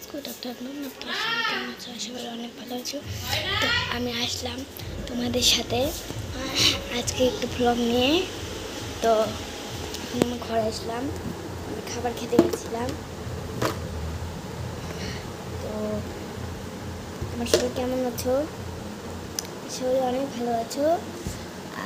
Good afternoon. আপনার সবাই কেমন আছো? আশা করি অনেক ভালো আছো। তো আমি আসলাম তোমাদের সাথে আজকে একটু ভ্লগ নিয়ে। তো এখন আমি ঘরে আসলাম, আমি খাবার খেতে গেছিলাম। তো আমার সবাই কেমন আছো? সবাই অনেক ভালো আছো।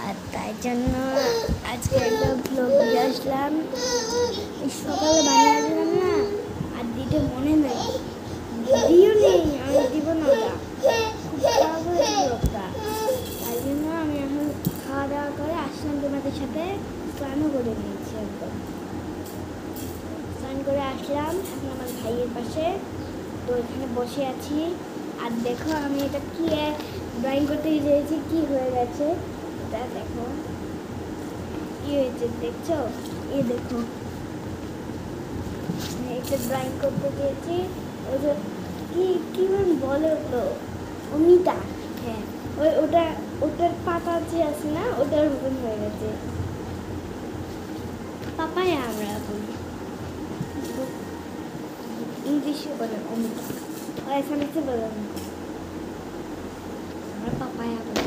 আর তাই জন্য আজকে একটা ভ্লগ দিয়ে আসলাম। সকালে বানিয়ে আসলাম না, আর দিতে মনে নেই, দিও নেই, আমি দিব না। ওটা খুব খারাপ হয়েছে ব্লগটা। তাই জন্য আমি এখন খাওয়া দাওয়া করে আসলাম তোমাদের সাথে। স্নানও করে নিয়েছি, একদম স্নান করে আসলাম। এখন আমার ভাইয়ের পাশে, তো এখানে বসে আছি। আর দেখো আমি এটা কি ড্রয়িং করতে গিয়েছি, কি হয়ে গেছে এটা দেখো, কি হয়েছে দেখছো? এই দেখো, একটা ড্রয়িং করতে গিয়েছি। ওই যে কি কি বলে ওগুলো, অমিতা, হ্যাঁ ওটার পাতা যে আছে না, ওটার মতন হয়ে গেছে। পাপায়া আমরা বলি, ইংলিশে বলে অমিতা, আর এখানে বলে অমিতা, আমরা পাপায়া বলি।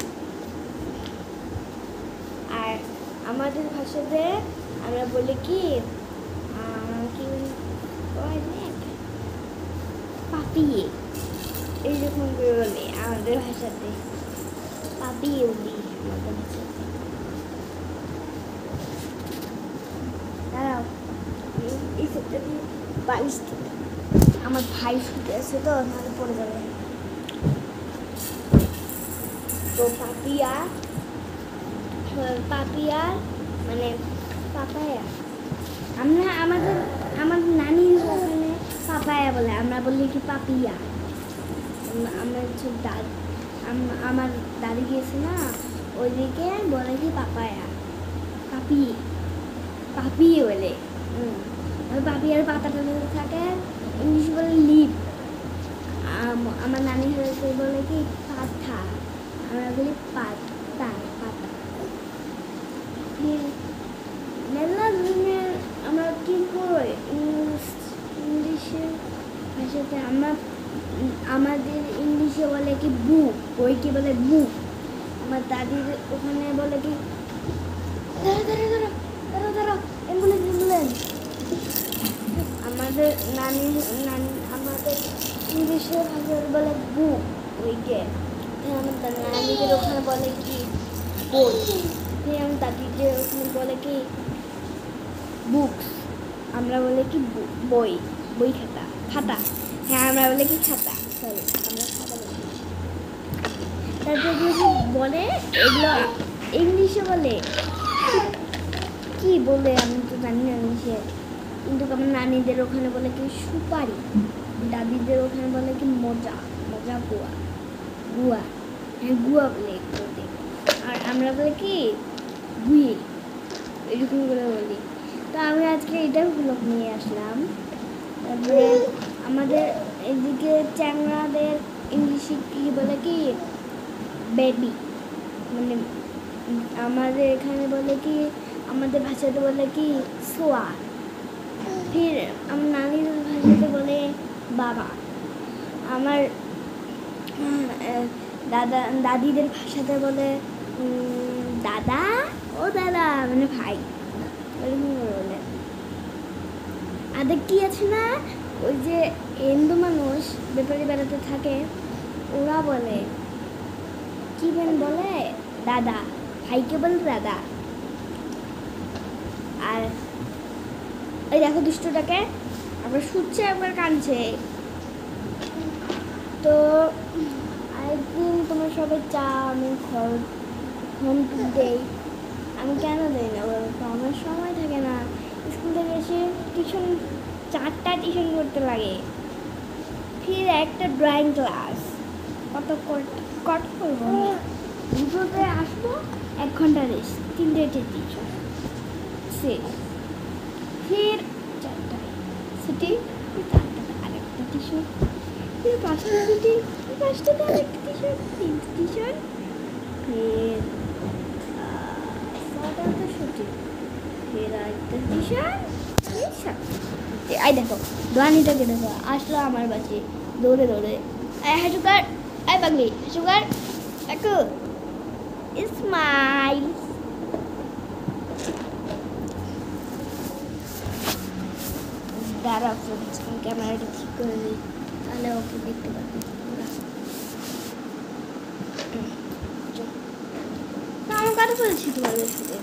আর আমাদের ভাষাতে আমরা বলি কি কি পাপিয়ে, এইরকম করে বলি আমাদের ভাষাতে। পাপিয়ে বলি আমাদের ভাষাতে। দাঁড়াও, এই সেটটা দিয়ে বালিশ দিতে, আমার ভাই শুতে আছে তো, নাহলে পড়ে যাবে। তো পাপিয়া মানে পাপায়া। আমার নানির ওখানে পাপায়া বলে, আমরা বলি কি পাপিয়া। আমরা হচ্ছে আমার দাদি গিয়েছে না, ওইদিকে বলে কি পাপায়া, পাপিয়ে বলে। ওই পাপিয়ার পাতাটা থাকে, ইংলিশ বলে লিপ। আমার নানি হয়েছে বলে কি পাতা, আমরা বলি পাতা। মেলা ধরনের আমরা কি করি ইংলিশের ভাষাতে। আমাদের ইংলিশে বলে কি বুক, বইকে বলে বুক। আমার দাদির ওখানে বলে কি দাঁড়া অ্যাম্বুলেন্স। আমাদের আমাদের ইংলিশের ভাষায় বলে বুক, বইকে। আমার নানিদের ওখানে বলে কি বই, আমার দাদিদের ওখানে বলে কি বুকস। আমরা বলে কি বই খাতা। হ্যাঁ, আমরা বলে কি খাতা, সরি আমরা খাতা বলি। তারপর বলে এগুলো ইংলিশে বলে কি বলে, আমি তো জানি না ইংলিশে। কিন্তু আমার নানিদের ওখানে বলে কি সুপারি, দাদিদের ওখানে বলে কি মজা গুয়া। হ্যাঁ, গুয়া বলে। আর আমরা বলে কি গুয়ে, এরকম করে বলি। তো আমি আজকে এটাও ব্লগ নিয়ে আসলাম। তারপরে আমাদের এদিকে চ্যাংড়াদের ইংলিশে কি বলে কি বেবি, মানে আমাদের এখানে বলে কি, আমাদের ভাষাতে বলে কি সোয়া। ফির আমার নানির ভাষাতে বলে বাবা। আমার দাদিদের ভাষাতে বলে দাদা মানে ভাই, এরকম বলে। আর কি আছে না, ওই যে হিন্দু মানুষ ব্যাপারে বেড়াতে থাকে, ওরা বলে কি বলে দাদা, ভাইকে বলে দাদা। আর এই দেখো দুষ্টটাকে, আবার শুচ্ছে একবার কাঁদছে। তো আরেকদিন তোমরা সবাই আমি হোম দেই। আমি কেন দেই না বলতো, আমার সময় থাকে না। স্কুল থেকে এসে চারটা টিউশন করতে লাগে, ফির একটা ড্রয়িং ক্লাস, কত করবো। দুটোতে আসবো, 1 ঘন্টা রেস্ট, 3টে টিউশন শেষ। ফির 4টায় ছুটি, 4টায় আরেকটা টিউশন, ফির 5টায় ছুটি, 5টাতে আরেকটা টিউশন, 3টে টিউশন, ফির 6টাতে ছুটি, ফির আরেকটা টিউশন, 7টায় আই দেখো দোয়ানিটাকে দেখো আসলো আমার বাড়ি দৌড়ে দৌড়ে। হ্যাঁ সুগার, আই পাগলি সুগার একটু স্মাইল। দাঁড়া ফ্রেন্ডস, ক্যামেরাটা ঠিক করে দিই তাহলে ওকে দেখতে পাবি। আমি কথা বলছি তোমাদের সাথে।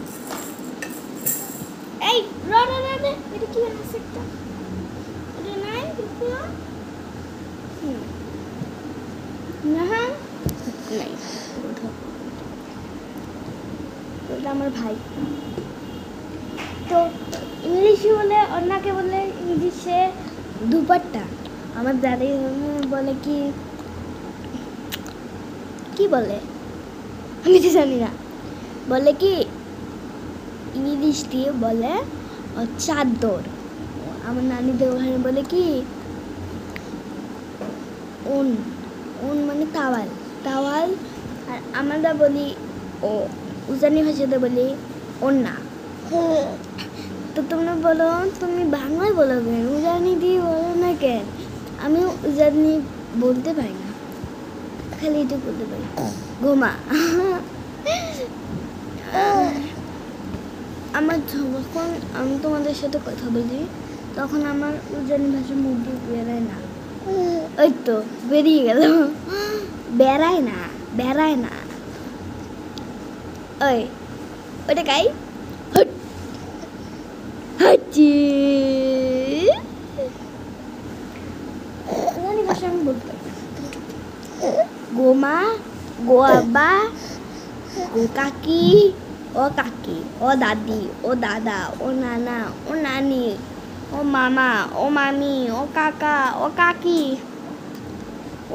এই রে এটা কি আছে একটা, এটা নাই দেখো না নাই, ওটা আমার ভাই। তো ইংলিশে বলে অন্যকে বলে ইংলিশে দুপাট্টা, আমার দাদি বলে কি কি বলে আমি তো জানি না, বলে কি ইংলিশ দিয়ে বলে চাদর। আমার নানিদের ওখানে বলে কি উন, উন মানে তাওয়াল, তাওয়াল। আর আমরা বলি ও উজানি ভাষাতে বলি ওন্না। তো তোমরা বলো তুমি বাংলায় বলো কেন, উজানি দিয়ে বলো না কেন? আমি উজানি বলতে পারি না, খালি এটা বলতে পারি ঘুমা। আমার যখন আমি তোমাদের সাথে কথা বলি তখন আমার উজানি ভাষা মুখ দিয়ে বেরোয় না। ওই তো বেরিয়ে গেল, বেড়ায় না বেড়ায় না। ওই ওটা গাই হাঁচি উজানি ভাষা আমি বলতে পারি না। গোমা, গো আব্বা, ও কাকি, ও কাকি, ও দাদি, ও দাদা, ও নানা, ও নানি, ও মামা, ও মামি, ও কাকা, ও কাকি,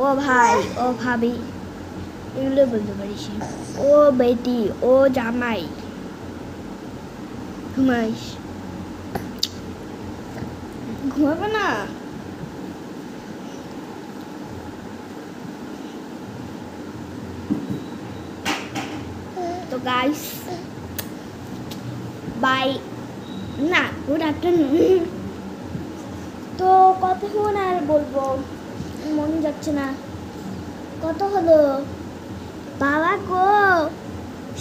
ও ভাই, ও ভাবি, এগুলো বলতে পারিস। ও বেটি, ও জামাই। ঘুমাইস? ঘুমাবে না? তো গাইস বাই, না গুড আফটারনুন। তো কতক্ষণ আর বলবো, মন যাচ্ছে না। কত হলো বাবা গো,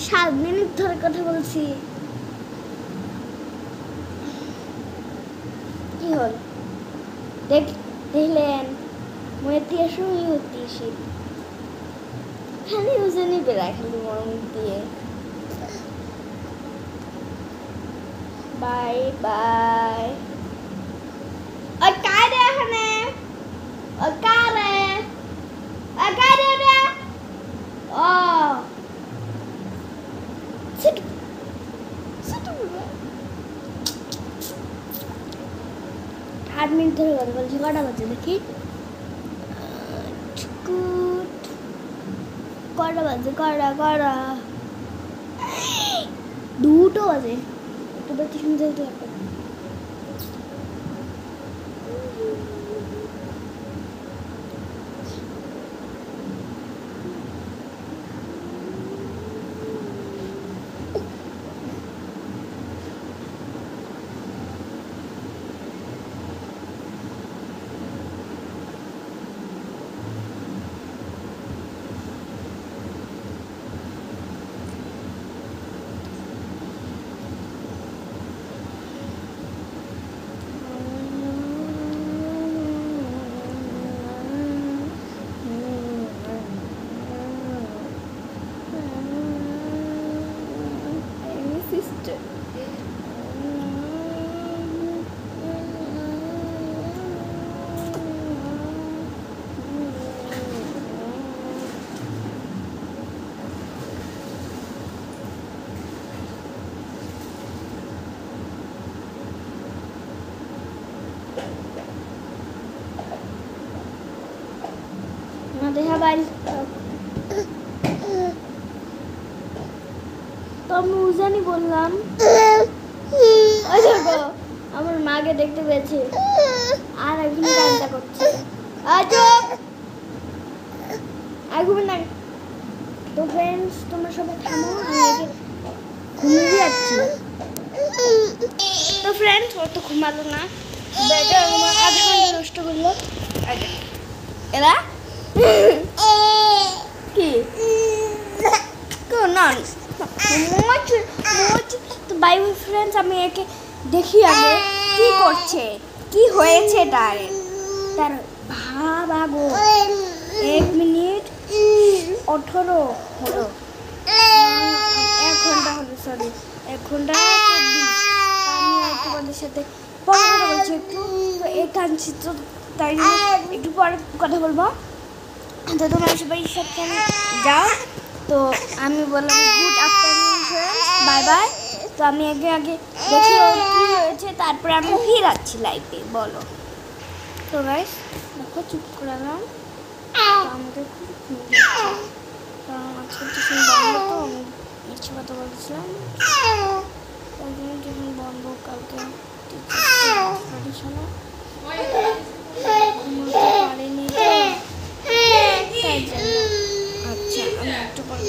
7 মিনিট ধরে কথা বলছি। কি হল দেখলেন? মনের দিয়ে শুরুই হচ্ছে, খালি উজানি বেড়ায় খালি মরম দিয়ে। Bye bye. ওই কারে এখানে, ওই কারে, ওই কারে রে, ও ছোট ছোট 8 মিনিট ধরে কথা বলছি। কটা বাজে দেখি, কটা বাজে, কটা 2টো বাজে। একটু বেশি শুনতে হতো। দেখা বাড়ি তো আমি উজানি বললাম। আমার মাকে দেখতে পেয়েছে আর একদিন কান্না করছে। তো ফ্রেন্ডস তোমরা সবাই থামো, আমি ঘুমিয়ে যাচ্ছি। তো ফ্রেন্ডস ও তো ঘুমালো না, আধা ঘন্টা নষ্ট করলো। এরা কি না তো বাই ফ্রেন্ডস, আমি একে দেখি আগে কি করছে, কি হয়েছে তার ভাবাগো। 1 মিনিট 18 হলো, 1 ঘন্টা হলো, সরি 1 ঘন্টা 24। আমি আর তোমাদের সাথে পরে কথা বলছি একটু, তো এই কাঁদছি তো তাই একটু পরে কথা বলবো। তো তোমরা সবাই সাবধানে যাও। তো আমি বললাম good afternoon friends, bye bye. তো আমি আগে দেখি ওর কী হয়েছে, তারপরে আমি ফিরে আসছি লাইফে। বলো তো গাইস, দেখো চুপ করালাম। আমাকে খুব কারণ আজকে টিউশন বন্ধ, তো আমি ইচ্ছে কথা বলছিলাম ওই জন্য টিউশন বন্ধ। কালকে টিচার পারেনি, তাই জন্য। আচ্ছা, আমি একটু পরে